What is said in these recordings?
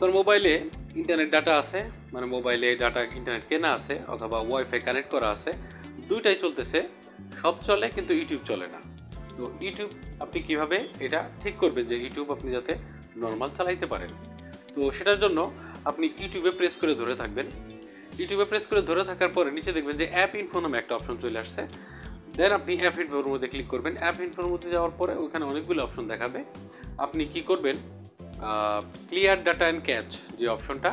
আপনার মোবাইলে internet data আছে, মানে মোবাইলে ডাটা ইন্টারনেট কেনা আছে অথবা ওয়াইফাই কানেক্ট করা আছে, দুইটাই চলতেছে, সব চলে কিন্তু ইউটিউব চলে না। তো ইউটিউব আপনি কিভাবে এটা ঠিক করবেন যে ইউটিউব আপনি যাতে নর্মাল চালাইতে পারেন? তো সেটার জন্য আপনি ইউটিউবে প্রেস করে ধরে থাকবেন। ইউটিউবে প্রেস করে ধরে থাকার পরে নিচে দেখবেন যে অ্যাপ ইনফো নামে একটা অপশন চলে আসছে। দেন আপনি অ্যাপ ইনফোর মধ্যে ক্লিক করবেন। অ্যাপ ইনফোর মধ্যে যাওয়ার পরে ওখানে অনেকগুলো অপশন দেখাবে। আপনি কি করবেন, ক্লিয়ার ডাটা অ্যান্ড ক্যাচ যে অপশনটা,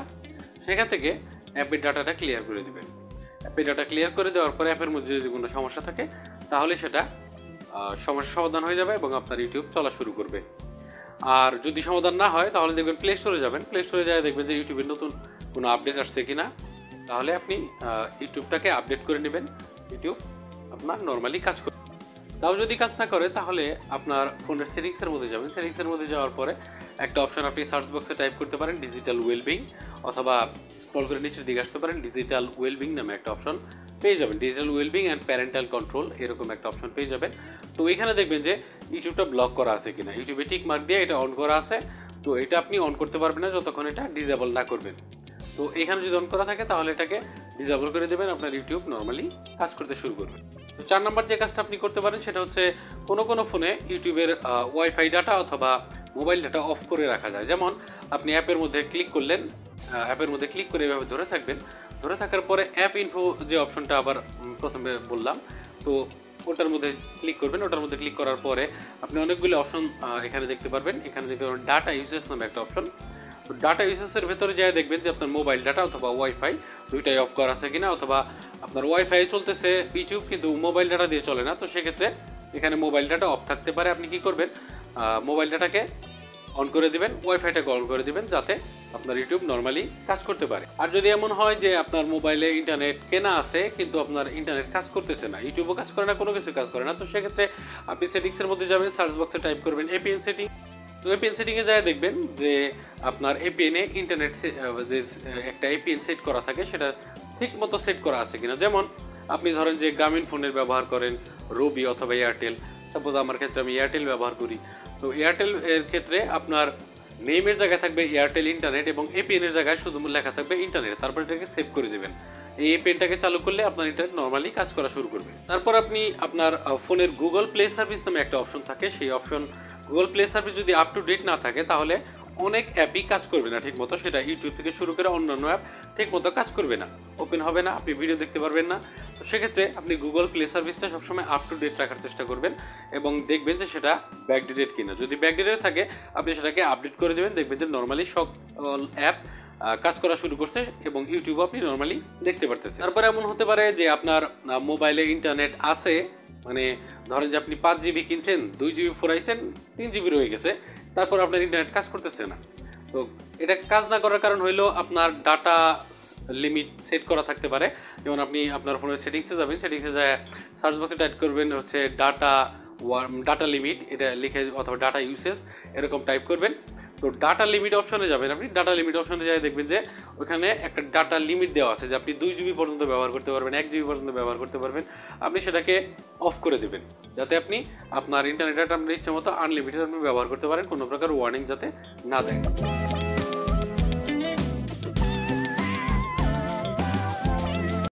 সেখান থেকে অ্যাপের ডাটাটা ক্লিয়ার করে দেবেন। অ্যাপের ডাটা ক্লিয়ার করে দেওয়ার পরে অ্যাপের মধ্যে যদি কোনো সমস্যা থাকে তাহলে সেটা সমস্যার সমাধান হয়ে যাবে এবং আপনার ইউটিউব চলা শুরু করবে। আর যদি সমাধান না হয় তাহলে দেখবেন প্লে স্টোরে যাবেন। প্লে স্টোরে যায় দেখবেন যে ইউটিউবের নতুন কোনো আপডেট আসছে কিনা, তাহলে আপনি ইউটিউবটাকে আপডেট করে নেবেন। ইউটিউব আপনার নর্মালি কাজ করবে। তাও যদি কাজ না করে তাহলে আপনার ফোনের সেটিংসের মধ্যে যাবেন। সেটিংসের মধ্যে যাওয়ার পরে একটা অপশন আপনি সার্চ বক্সে টাইপ করতে পারেন ডিজিটাল ওয়েলবিং, অথবা স্ক্রল করে নিচের দিকে আসতে পারেন, ডিজিটাল ওয়েলবিং নামে একটা অপশন পেয়ে যাবেন। Digital wellbeing and parental control এরকম একটা অপশন পেয়ে যাবেন। তো এখানে দেখবেন যে ইউটিউবটা ব্লক করা আছে কিনা, ইউটিউবে টিক মার্ক দিয়ে এটা অন করা আছে। তো এটা আপনি অন করতে পারবেন না যতক্ষণ এটা ডিসেবল না করবেন। তো এখানে যদি অন করা থাকে তাহলে এটাকে ডিসেবল করে দেবেন, আপনার ইউটিউব নর্মালি কাজ করতে শুরু করবে। তো 4 নম্বর যে কাজটা আপনি করতে পারেন সেটা হচ্ছে কোনো ফোনে ইউটিউবের ওয়াইফাই ডাটা অথবা মোবাইল ডাটা অফ করে রাখা যায়। যেমন আপনি অ্যাপের মধ্যে ক্লিক করলেন, অ্যাপের মধ্যে ক্লিক করে এভাবে ধরে থাকবেন। ধরে থাকার পরে অ্যাপ ইনফো যে অপশনটা আবার প্রথমে বললাম, তো ওটার মধ্যে ক্লিক করবেন। ওটার মধ্যে ক্লিক করার পরে আপনি অনেকগুলো অপশন এখানে দেখতে পারবেন। এখানে দেখতে পারবেন ডাটা ইউজেস নামে একটা অপশন। তো ডাটা ইউজেসের ভেতরে যায় দেখবেন যে আপনার মোবাইল ডাটা অথবা ওয়াইফাই দুইটাই অফ করা আছে কিনা, অথবা আপনার ওয়াইফাই চলতেছে ইউটিউব কিন্তু মোবাইল ডাটা দিয়ে চলে না। তো সেক্ষেত্রে এখানে মোবাইল ডাটা অফ থাকতে পারে। আপনি কি করবেন, মোবাইল ডাটাকে অন করে দিবেন, ওয়াইফাইটাকে অন করে দিবেন যাতে আপনার ইউটিউব নর্মালি কাজ করতে পারে। আর যদি এমন হয় যে আপনার মোবাইলে ইন্টারনেট কেনা আছে কিন্তু আপনার ইন্টারনেট কাজ করতেছে না, ইউটিউবও কাজ করে না, কোনো কিছু কাজ করে না, তো সেক্ষেত্রে আপনি সেটিংসের মধ্যে যাবেন, সার্চ বক্সে টাইপ করবেন এপিএন সেটিং। তো এপিএন সেটিংয়ে যায় দেখবেন যে আপনার এপিএনে ইন্টারনেট যে একটা এপিএন সেট করা থাকে সেটা ঠিক মতো সেট করা আছে কিনা। যেমন আপনি ধরেন যে গ্রামীণ ফোনের ব্যবহার করেন, রবি অথবা এয়ারটেল, সাপোজ আমার ক্ষেত্রে আমি এয়ারটেল ব্যবহার করি। তো এয়ারটেল এর ক্ষেত্রে আপনার নেমের জায়গায় থাকবে এয়ারটেল ইন্টারনেট এবং এপিএন এর জায়গায় শুধু লেখা থাকবে ইন্টারনেট, তারপর এটাকে সেভ করে দেবেন। এই এপিএনটাকে চালু করলে আপনার ইন্টারনেট নর্মালি কাজ করা শুরু করবে। তারপর আপনি আপনার ফোনের গুগল প্লে সার্ভিস নামে একটা অপশন থাকে, সেই অপশন গুগল প্লে সার্ভিস যদি আপ টু ডেট না থাকে তাহলে অনেক অ্যাপই কাজ করবে না ঠিকমতো, সেটা ইউটিউব থেকে শুরু করে অন্যান্য অ্যাপ ঠিকমতো কাজ করবে না, ওপেন হবে না, আপনি ভিডিও দেখতে পারবেন না। তো সেক্ষেত্রে আপনি গুগল প্লে সার্ভিসটা সবসময় আপ টু ডেট রাখার চেষ্টা করবেন এবং দেখবেন যে সেটা ব্যাকডেটেড কিনা। যদি ব্যাকডেটেড থাকে আপনি সেটাকে আপডেট করে দেবেন, দেখবেন যে নর্মালি সব অ্যাপ কাজ করা শুরু করছে এবং ইউটিউব আপনি নর্মালি দেখতে পারতেছেন। তারপরে এমন হতে পারে যে আপনার মোবাইলে ইন্টারনেট আছে, মানে ধরেন যে আপনি 5 জিবি কিনছেন, 2 জিবি ফুরাইছেন, 3 জিবি রয়ে গেছে, তারপর আপনার ইন্টারনেট কাজ করতেছে না। তো এটা কাজ না করার কারণ হইলো আপনার ডাটা লিমিট সেট করা থাকতে পারে। যেমন আপনি আপনার ফোনের সেটিংসে যাবেন, সেটিংসে যায় সার্চ বক্সে টাইপ করবেন হচ্ছে ডাটা লিমিট এটা লিখে, অথবা ডাটা ইউসেজ এরকম টাইপ করবেন। তো ডাটা লিমিট অপশনে যাবেন। আপনি ডাটা লিমিট অপশনে যাই দেখবেন যে ওখানে একটা ডাটা লিমিট দেওয়া আছে যে আপনি 2 জিবি পর্যন্ত ব্যবহার করতে পারবেন, 1 জিবি পর্যন্ত ব্যবহার করতে পারবেন। আপনি সেটাকে অফ করে দেবেন যাতে আপনি আপনার ইন্টারনেট ডাটা আপনার ইচ্ছে মতো আনলিমিটেড আপনি ব্যবহার করতে পারেন, কোনো প্রকার ওয়ার্নিং যাতে না দেয়।